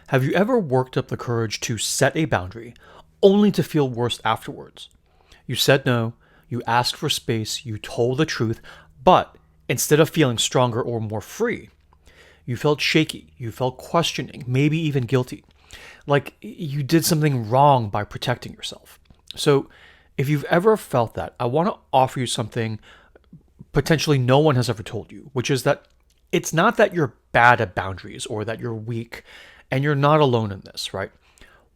Have you ever worked up the courage to set a boundary only to feel worse afterwards? You said no, you asked for space, you told the truth, but instead of feeling stronger or more free, you felt shaky, you felt questioning, maybe even guilty. Like you did something wrong by protecting yourself. So, if you've ever felt that, I want to offer you something potentially no one has ever told you, which is that it's not that you're bad at boundaries or that you're weak, and you're not alone in this, right?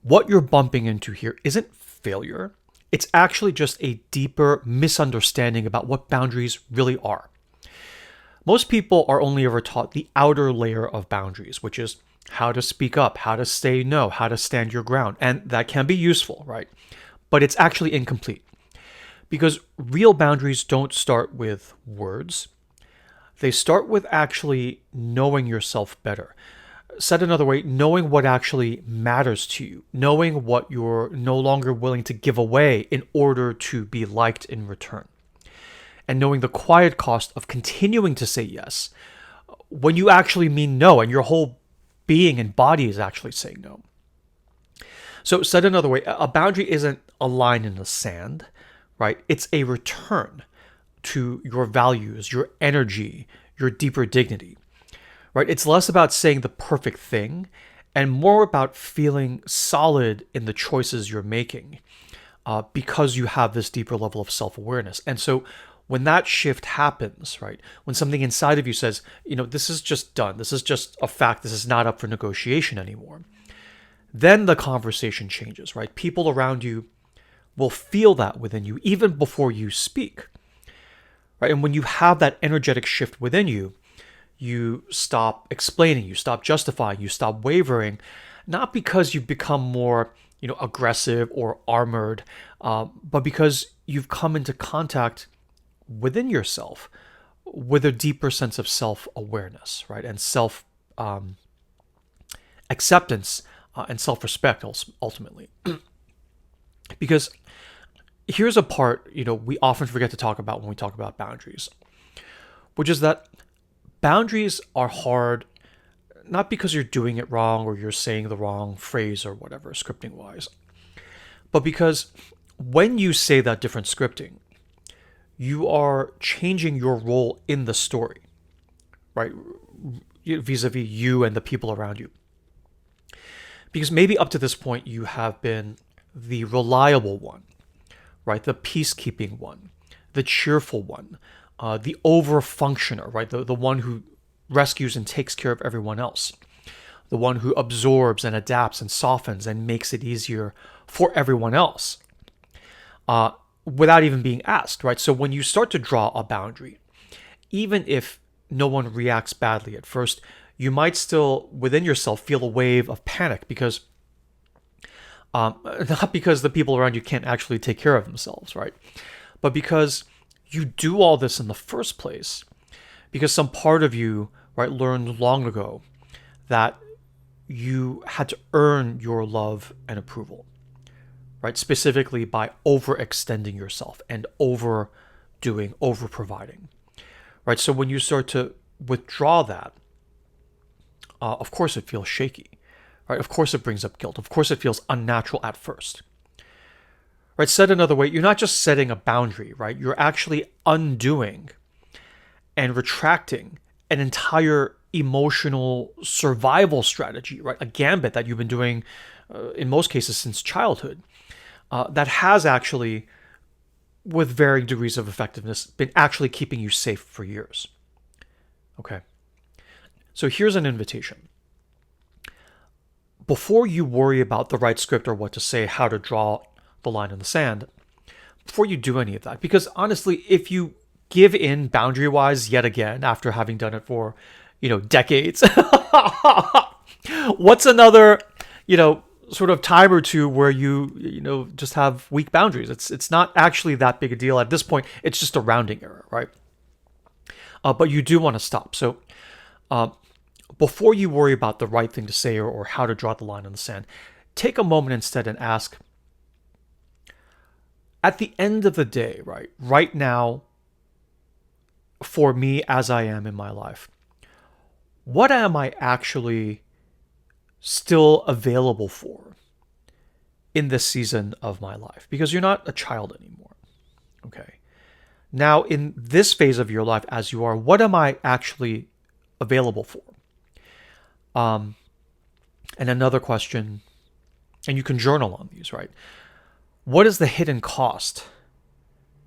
What you're bumping into here isn't failure. It's actually just a deeper misunderstanding about what boundaries really are. Most people are only ever taught the outer layer of boundaries, which is how to speak up, how to say no, how to stand your ground. And that can be useful, right? But it's actually incomplete because real boundaries don't start with words. They start with actually knowing yourself better. Said another way, knowing what actually matters to you, knowing what you're no longer willing to give away in order to be liked in return, and knowing the quiet cost of continuing to say yes when you actually mean no and your whole being and body is actually saying no. So, said another way, a boundary isn't a line in the sand, right? It's a return to your values, your energy, your deeper dignity, right? It's less about saying the perfect thing and more about feeling solid in the choices you're making because you have this deeper level of self awareness. And so when that shift happens, right, when something inside of you says, this is just done, this is just a fact, this is not up for negotiation anymore, then the conversation changes, right? People around you will feel that within you even before you speak, right? And when you have that energetic shift within you, you stop explaining, you stop justifying, you stop wavering, not because you've become more, aggressive or armored, but because you've come into contact within yourself with a deeper sense of self-awareness, right, and self acceptance and self-respect ultimately. Because here's a part we often forget to talk about when we talk about boundaries, which is that boundaries are hard not because you're doing it wrong or you're saying the wrong phrase or whatever, scripting wise, but because when you say that different scripting, you are changing your role in the story, right? Vis-a-vis you and the people around you. Because maybe up to this point, you have been the reliable one, right? The peacekeeping one, the cheerful one, the over-functioner, right? The one who rescues and takes care of everyone else, the one who absorbs and adapts and softens and makes it easier for everyone else without even being asked, right? So when you start to draw a boundary, even if no one reacts badly at first, you might still within yourself feel a wave of panic because not because the people around you can't actually take care of themselves, right? But because you do all this in the first place, because some part of you, right, learned long ago that you had to earn your love and approval, right? Specifically by overextending yourself and overdoing, over providing, right? So when you start to withdraw that, of course it feels shaky, right? Of course it brings up guilt. Of course it feels unnatural at first, right? Said another way, you're not just setting a boundary, right? You're actually undoing and retracting an entire emotional survival strategy, right? A gambit that you've been doing in most cases since childhood that has actually, with varying degrees of effectiveness, been actually keeping you safe for years. Okay. So here's an invitation. Before you worry about the right script or what to say, how to draw the line in the sand, before you do any of that, because honestly, if you give in boundary wise yet again after having done it for, decades, what's another, sort of time or two where you just have weak boundaries? It's not actually that big a deal at this point. It's just a rounding error, right? But you do want to stop. So before you worry about the right thing to say or how to draw the line in the sand, take a moment instead and ask, at the end of the day, right now, for me as I am in my life, what am I actually still available for in this season of my life? Because you're not a child anymore. Okay. Now, in this phase of your life, as you are, what am I actually available for? And another question, and you can journal on these, right? What is the hidden cost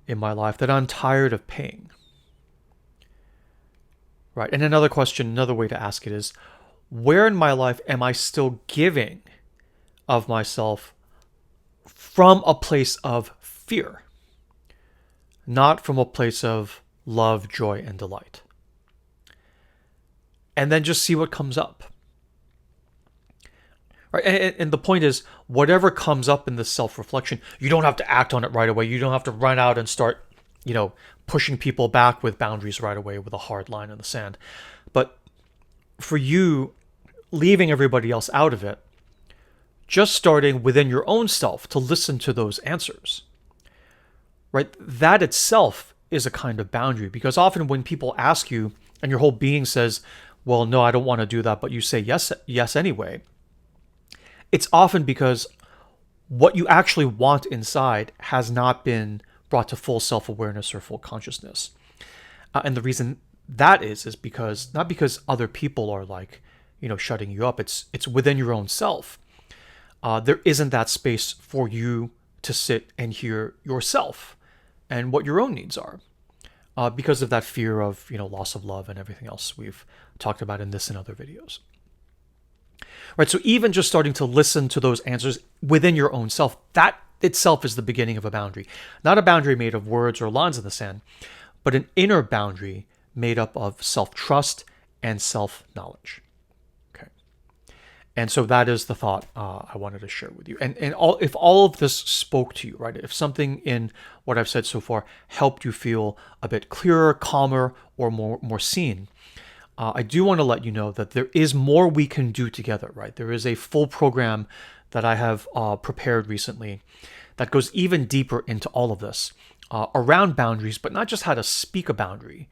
in my life that I'm tired of paying? Right. And another question, another way to ask it is, where in my life am I still giving of myself from a place of fear, not from a place of love, joy, and delight? And then just see what comes up. Right? And the point is, whatever comes up in this self-reflection, you don't have to act on it right away. You don't have to run out and start, pushing people back with boundaries right away with a hard line in the sand. But for you, leaving everybody else out of it, just starting within your own self to listen to those answers, right? That itself is a kind of boundary, because often when people ask you and your whole being says, well, no, I don't want to do that, but you say yes anyway, it's often because what you actually want inside has not been brought to full self-awareness or full consciousness. And the reason that is because, not because other people are shutting you up, it's within your own self. There isn't that space for you to sit and hear yourself and what your own needs are, because of that fear of, loss of love and everything else we've talked about in this and other videos. Right, so even just starting to listen to those answers within your own self, that itself is the beginning of a boundary. Not a boundary made of words or lines in the sand, but an inner boundary made up of self-trust and self-knowledge. Okay, and so that is the thought I wanted to share with you. And if all of this spoke to you, right, if something in what I've said so far helped you feel a bit clearer, calmer, or more seen, I do want to let you know that there is more we can do together, right? There is a full program that I have prepared recently that goes even deeper into all of this around boundaries, but not just how to speak a boundary,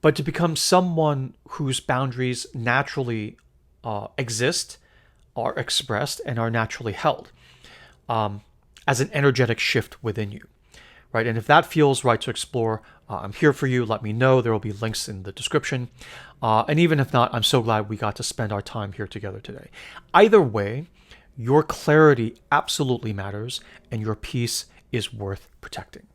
but to become someone whose boundaries naturally exist, are expressed, and are naturally held as an energetic shift within you. Right? And if that feels right to explore, I'm here for you. Let me know. There will be links in the description. And even if not, I'm so glad we got to spend our time here together today. Either way, your clarity absolutely matters, and your peace is worth protecting.